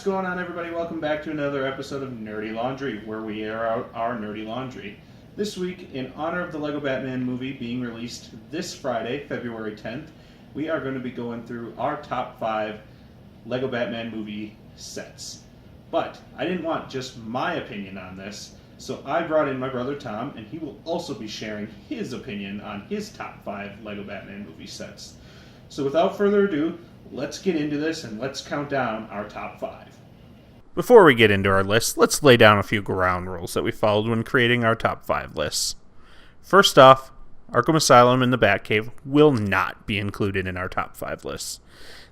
going on, everybody? Welcome back to another episode of Nerdy Laundry, where we air out our nerdy laundry. This week, in honor of the Lego Batman movie being released this Friday, February 10th, we are going to be going through our top 5 Lego Batman movie sets. But I didn't want just my opinion on this, so I brought in my brother Tom, and he will also be sharing his opinion on his top 5 Lego Batman movie sets. So without further ado, let's get into this and let's count down our top 5. Before we get into our list, let's lay down a few ground rules that we followed when creating our top 5 lists. First off, Arkham Asylum and the Batcave will not be included in our top 5 lists.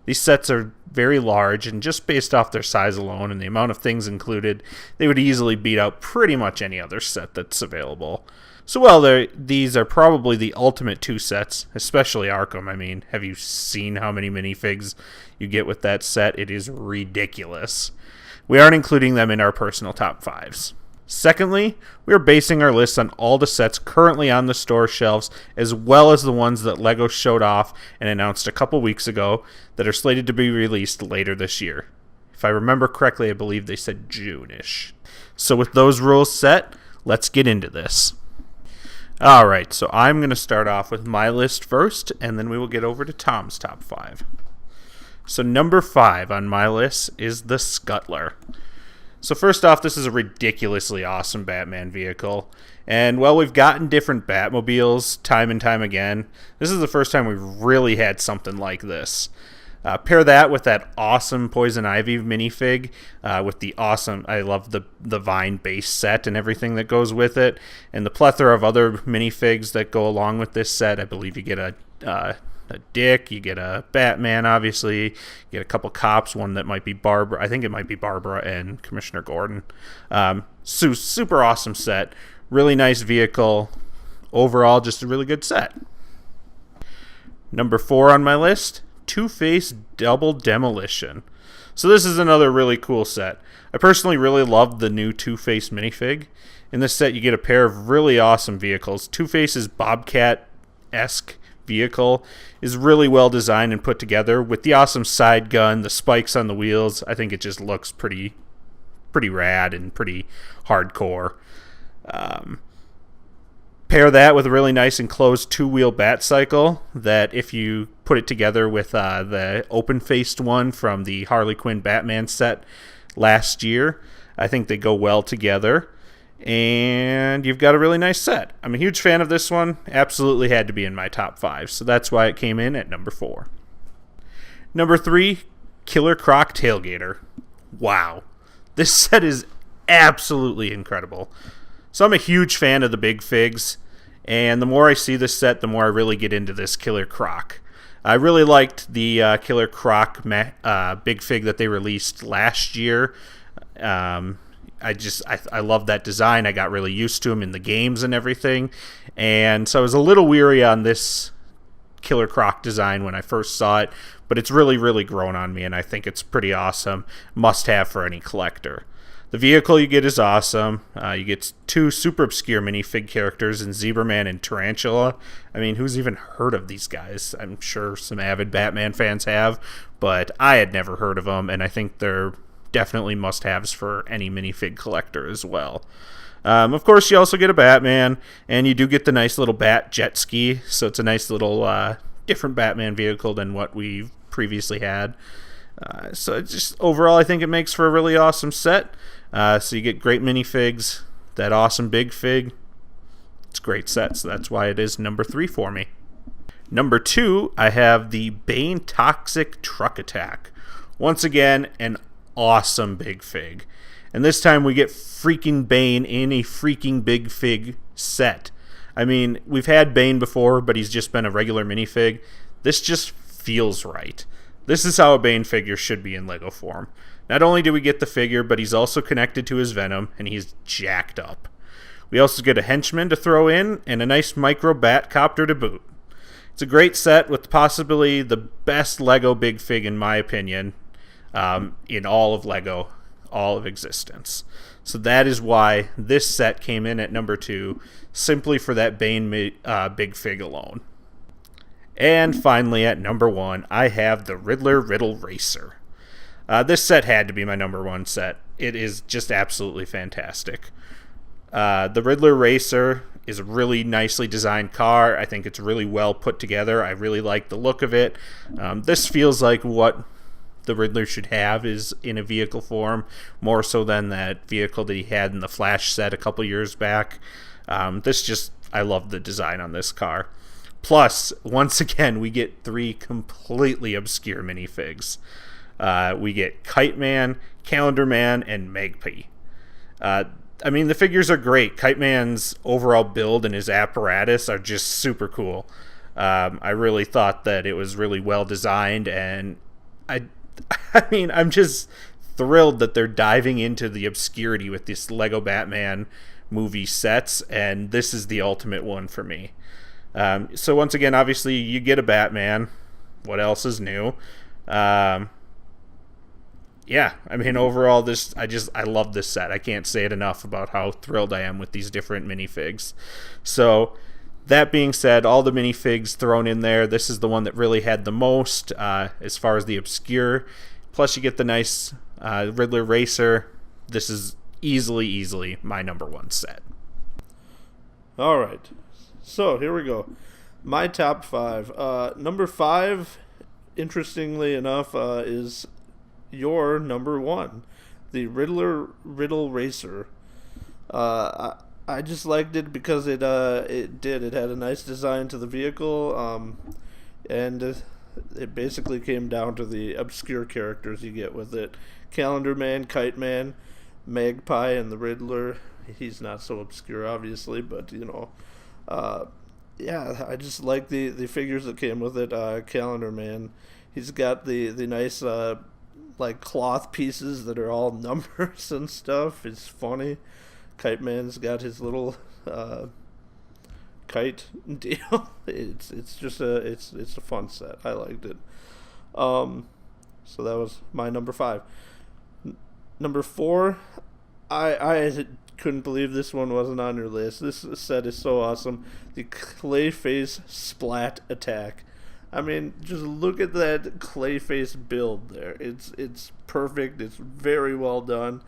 These sets are very large, and just based off their size alone and the amount of things included, they would easily beat out pretty much any other set that's available. So while these are probably the ultimate 2 sets, especially Arkham, I mean, have you seen how many minifigs you get with that set? It is ridiculous. We aren't including them in our personal top 5s. Secondly, we are basing our list on all the sets currently on the store shelves, as well as the ones that LEGO showed off and announced a couple weeks ago that are slated to be released later this year. If I remember correctly, I believe they said June-ish. So with those rules set, let's get into this. Alright, so I'm going to start off with my list first, and then we will get over to Tom's top 5. So number 5 on my list is the Scuttler. So first off, this is a ridiculously awesome Batman vehicle. And while we've gotten different Batmobiles time and time again, this is the first time we've really had something like this. Pair that with that awesome Poison Ivy minifig, with the awesome, I love the Vine base set and everything that goes with it, and the plethora of other minifigs that go along with this set. I believe you get a Dick, you get a Batman, obviously, you get a couple cops, one that might be Barbara, I think it might be Barbara and Commissioner Gordon. Super awesome set, really nice vehicle, overall just a really good set. Number 4 on my list, Two-Face Double Demolition. So this is another really cool set. I personally really love the new Two-Face minifig. In this set you get a pair of really awesome vehicles. Two-Face's Bobcat-esque vehicle is really well designed and put together with the awesome side gun, the spikes on the wheels. I think it just looks pretty rad and pretty hardcore. Pair that with a really nice enclosed 2-wheel bat cycle that, if you put it together with the open-faced one from the Harley Quinn Batman set last year, I think they go well together. And you've got a really nice set. I'm a huge fan of this one. Absolutely had to be in my top 5, so that's why it came in at number 4. Number 3, Killer Croc Tailgater. Wow. This set is absolutely incredible. So I'm a huge fan of the Big Figs, and the more I see this set, the more I really get into this Killer Croc. I really liked the Killer Croc Big Fig that they released last year. I love that design. I got really used to him in the games and everything, and so I was a little weary on this Killer Croc design when I first saw it, but it's really grown on me, and I think it's pretty awesome. Must have for any collector. The vehicle you get is awesome. You get 2 super obscure minifig characters in Zebraman and Tarantula. I mean, who's even heard of these guys? I'm sure some avid Batman fans have, but I had never heard of them, and I think they're definitely must-haves for any minifig collector as well. Of course, you also get a Batman, and you do get the nice little Bat jet ski, so it's a nice little different Batman vehicle than what we've previously had. So just overall, I think it makes for a really awesome set. So you get great minifigs, that awesome Big Fig. It's a great set, so that's why it is number 3 for me. Number 2, I have the Bane Toxic Truck Attack. Once again, an awesome Big Fig. And this time we get freaking Bane in a freaking Big Fig set. I mean, we've had Bane before, but he's just been a regular minifig. This just feels right. This is how a Bane figure should be in LEGO form. Not only do we get the figure, but he's also connected to his Venom, and he's jacked up. We also get a henchman to throw in, and a nice micro bat copter to boot. It's a great set with possibly the best LEGO Big Fig, in my opinion, in all of LEGO, all of existence. So that is why this set came in at number 2, simply for that Bane Big Fig alone. And finally, at number 1, I have the Riddler Riddle Racer. This set had to be my number one set. It is just absolutely fantastic. The Riddler Racer is a really nicely designed car. I think it's really well put together. I really like the look of it. This feels like what the Riddler should have is in a vehicle form, more so than that vehicle that he had in the Flash set a couple years back. I love the design on this car. Plus, once again, we get 3 completely obscure minifigs. We get Kite Man, Calendar Man, and Magpie. The figures are great. Kite Man's overall build and his apparatus are just super cool. I really thought that it was really well designed, and I'm just thrilled that they're diving into the obscurity with this Lego Batman movie sets, and this is the ultimate one for me. So once again, obviously, you get a Batman. What else is new? Overall, I love this set. I can't say it enough about how thrilled I am with these different minifigs. So, that being said, all the minifigs thrown in there, this is the one that really had the most as far as the obscure. Plus, you get the nice Riddler Racer. This is easily my number one set. All right. So, here we go. My top 5. Number 5, interestingly enough, is your number 1, the Riddle Racer. I just liked it because it had a nice design to the vehicle, and it basically came down to the obscure characters you get with it: Calendar Man, Kite Man, Magpie, and the Riddler. He's not so obscure, obviously, but I just like the figures that came with it. Calendar Man, he's got the nice cloth pieces that are all numbers and stuff. It's funny. Kite Man's got his little kite deal. It's a fun set. I liked it. So that was my number 5. Number 4, I couldn't believe this one wasn't on your list. This set is so awesome. The Clayface Splat Attack. Just look at that Clayface build there. It's perfect. It's very well done.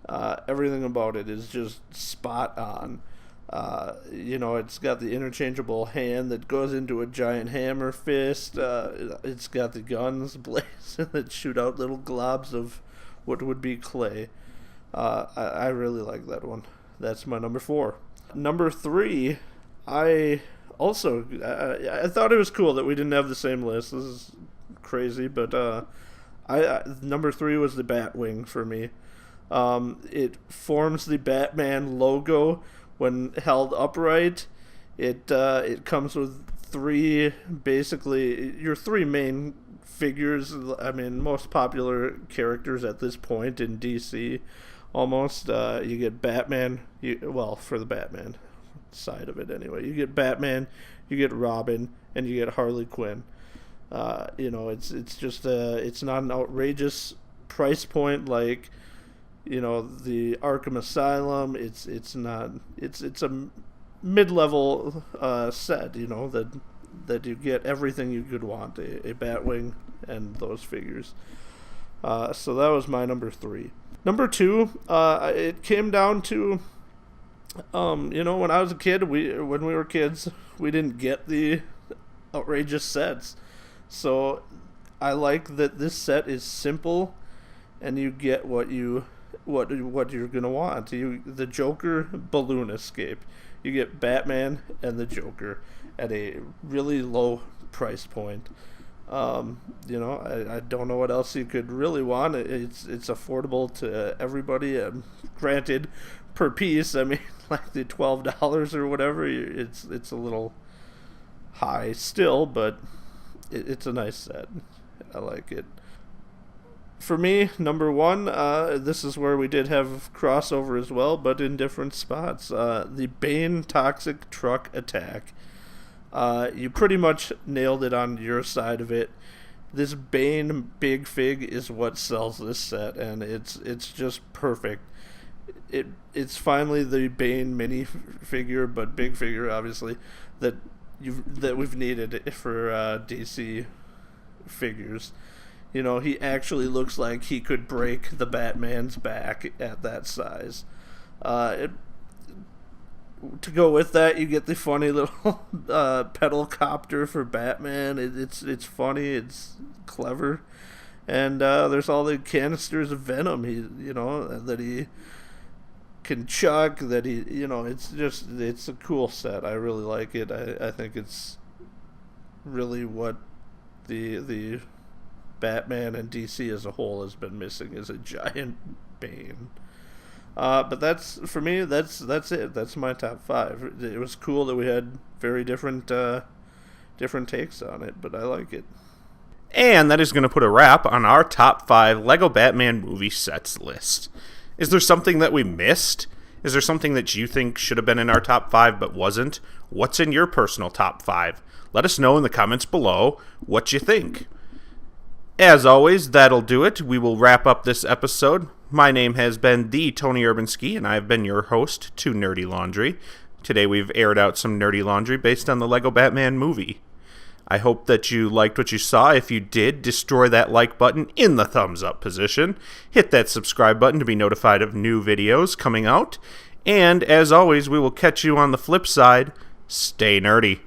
Everything about it is just spot on. It's got the interchangeable hand that goes into a giant hammer fist. It's got the guns blazing that shoot out little globs of what would be clay. I really like that one. That's my number 4. Number 3, I thought it was cool that we didn't have the same list. This is crazy, but number 3 was the Batwing for me. It forms the Batman logo when held upright. It comes with 3, basically your 3 main figures. Most popular characters at this point in DC. Almost, you get Batman. For the Batman side of it anyway, you get Batman, you get Robin, and you get Harley Quinn. It's not an outrageous price point like the Arkham Asylum. It's a mid-level set. That you get everything you could want: a Batwing and those figures. So that was my number 3. Number 2, it came down to, when I was a kid, when we were kids, we didn't get the outrageous sets. So I like that this set is simple, and you get what you're gonna want. The Joker Balloon Escape. You get Batman and the Joker at a really low price point. I don't know what else you could really want. It's affordable to everybody. Granted, per piece, like the $12 or whatever, it's a little high still, but it's a nice set. I like it. For me, number 1, this is where we did have crossover as well, but in different spots. The Bane Toxic Truck Attack. You pretty much nailed it on your side of it. This Bane Big Fig is what sells this set, and it's just perfect. It's finally the Bane mini figure, but big figure, obviously, that we've needed for DC figures. You know, he actually looks like he could break the Batman's back at that size. To go with that, you get the funny little pedal copter for Batman. It's funny, it's clever, and there's all the canisters of venom that he can chuck. It's a cool set. I really like it. I think it's really what the Batman and DC as a whole has been missing, is a giant Bane. But that's it. That's my top 5. It was cool that we had very different takes on it, but I like it. And that is going to put a wrap on our top 5 Lego Batman movie sets list. Is there something that we missed? Is there something that you think should have been in our top 5 but wasn't? What's in your personal top 5? Let us know in the comments below what you think. As always, that'll do it. We will wrap up this episode. My name has been the Tony Urbanski, and I've been your host to Nerdy Laundry. Today we've aired out some nerdy laundry based on the Lego Batman movie. I hope that you liked what you saw. If you did, destroy that like button in the thumbs up position. Hit that subscribe button to be notified of new videos coming out. And as always, we will catch you on the flip side. Stay nerdy.